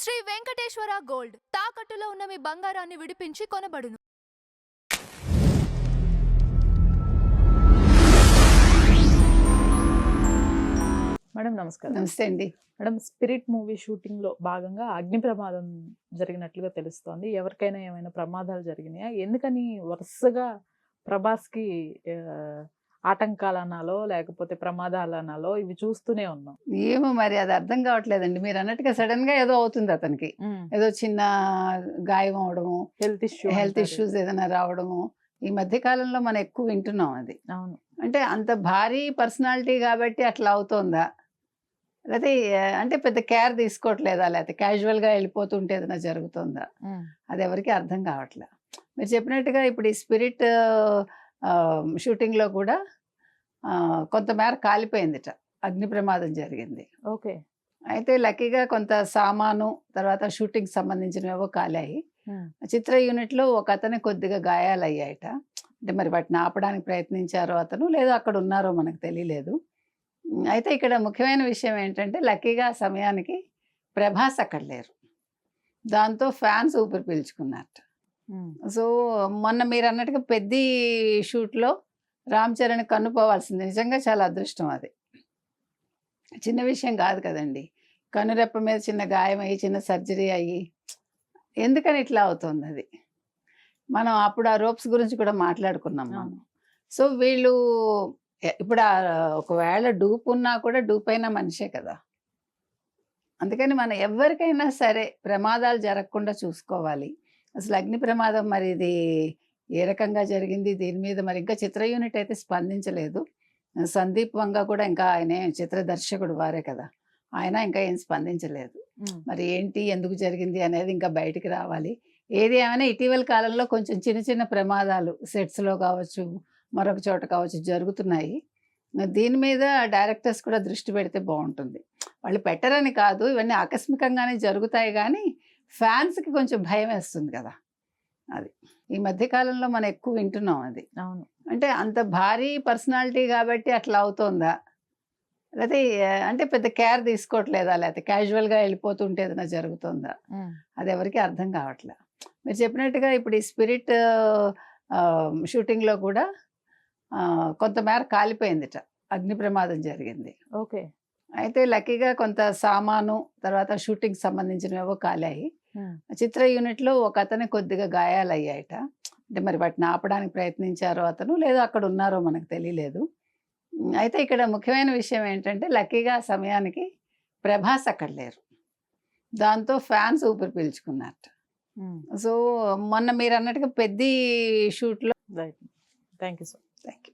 Shri Venkateswara gold తాకట్టులో ఉన్న మీ బంగారాన్ని విడిపించి కొనబడును. మేడం నమస్కారం. నమస్తే అండి. మేడం, స్పిరిట్ మూవీ షూటింగ్ లో భాగంగా అగ్ని ప్రమాదం జరిగినట్లుగా తెలుస్తోంది. ఎవరికైనా ఏమైనా ప్రమాదాలు జరిగినాయా? ఎందుకని వరుసగా ప్రభాస్ కి ఆటంకాలు అనాలో లేకపోతే ప్రమాదాలు అనాలో ఇవి చూస్తూనే ఉన్నాం. ఏమో మరి అది అర్థం కావట్లేదండి. మీరు అన్నట్టుగా సడన్ గా ఏదో అవుతుంది అతనికి, ఏదో చిన్న గాయం అవడము, హెల్త్ ఇష్యూస్ ఏదైనా రావడము ఈ మధ్య కాలంలో మనం ఎక్కువ వింటున్నాం. అది అవును. అంటే అంత భారీ పర్సనాలిటీ కాబట్టి అట్లా అవుతోందా, లేకపోతే అంటే పెద్ద కేర్ తీసుకోవట్లేదా, లేకపోతే క్యాజువల్ గా వెళ్ళిపోతుంటే ఏదైనా జరుగుతుందా, అది ఎవరికి అర్థం కావట్లే. మీరు చెప్పినట్టుగా ఇప్పుడు ఈ స్పిరిట్ షూటింగ్ లో కూడా కొంతమేర కాలిపోయిందిట, అగ్ని ప్రమాదం జరిగింది. ఓకే. అయితే లక్కీగా కొంత సామాను తర్వాత షూటింగ్ సంబంధించినవేవో కాలాయి. చిత్ర యూనిట్ లో ఒక అతను కొద్దిగా గాయాలయ్యాయట. అంటే మరి వాటిని ఆపడానికి ప్రయత్నించారో అతను, లేదా అక్కడ ఉన్నారో మనకు తెలియలేదు. అయితే ఇక్కడ ముఖ్యమైన విషయం ఏంటంటే లక్కీగా ఆ సమయానికి ప్రభాస్ అక్కడ లేరు. దాంతో ఫ్యాన్స్ ఊపిరి పీల్చుకున్నారట. సో మొన్న మీరు అన్నట్టుగా పెద్ద షూట్లో రామ్ చరణ్ కన్నుపోవాల్సింది. నిజంగా చాలా అదృష్టం అది, చిన్న విషయం కాదు కదండి. కనురెప్ప మీద చిన్న గాయం అయ్యి చిన్న సర్జరీ అయ్యి ఎందుకని ఇట్లా అవుతుంది అది. మనం అప్పుడు ఆ రోప్స్ గురించి కూడా మాట్లాడుకున్నాం మనం. సో వీళ్ళు ఇప్పుడు ఒకవేళ డూప్ ఉన్నా కూడా డూప్ అయిన మనిషే కదా. అందుకని మనం ఎవరికైనా సరే ప్రమాదాలు జరగకుండా చూసుకోవాలి. అసలు అగ్ని ప్రమాదం మరి ఇది ఏ రకంగా జరిగింది, దీని మీద మరి ఇంకా చిత్ర యూనిట్ అయితే స్పందించలేదు. సందీప్ వంగ కూడా ఇంకా ఆయనే చిత్ర దర్శకుడు వారే కదా, ఆయన ఇంకా ఏం స్పందించలేదు. మరి ఏంటి ఎందుకు జరిగింది అనేది ఇంకా బయటికి రావాలి. ఏది ఏమైనా ఇటీవల కాలంలో కొంచెం చిన్న చిన్న ప్రమాదాలు సెట్స్లో కావచ్చు, మరొక చోట కావచ్చు జరుగుతున్నాయి. దీని మీద డైరెక్టర్స్ కూడా దృష్టి పెడితే బాగుంటుంది. వాళ్ళు పెట్టరని కాదు, ఇవన్నీ ఆకస్మికంగానే జరుగుతాయి, కానీ ఫ్యాన్స్కి కొంచెం భయం వేస్తుంది కదా. అది ఈ మధ్య కాలంలో మనం ఎక్కువ వింటున్నాం. అది అవును. అంటే అంత భారీ పర్సనాలిటీ కాబట్టి అట్లా అవుతోందా, లేకపోతే అంటే పెద్ద కేర్ తీసుకోవట్లేదా, లేకపోతే క్యాజువల్గా వెళ్ళిపోతుంటే ఏదైనా జరుగుతుందా, అది ఎవరికి అర్థం కావట్లే. మీరు చెప్పినట్టుగా ఇప్పుడు ఈ స్పిరిట్ షూటింగ్లో కూడా కొంతమేర కాలిపోయిందిట, అగ్ని ప్రమాదం జరిగింది. ఓకే. అయితే లక్కీగా కొంత సామాను తర్వాత షూటింగ్ సంబంధించినవేవో కాలాయి. చిత్ర యూనిట్ లో ఒక అతను కొద్దిగా గాయాలయ్యాయట. అంటే మరి వాటిని ఆపడానికి ప్రయత్నించారో అతను, లేదా అక్కడ ఉన్నారో మనకు తెలియలేదు. అయితే ఇక్కడ ముఖ్యమైన విషయం ఏంటంటే లక్కీగా ఆ సమయానికి ప్రభాస్ అక్కడ లేరు. దాంతో ఫ్యాన్స్ ఊపిరి పీల్చుకున్నారట. సో మొన్న మీరు అన్నట్టుగా పెద్ద షూట్లో thank you sir. Thank you.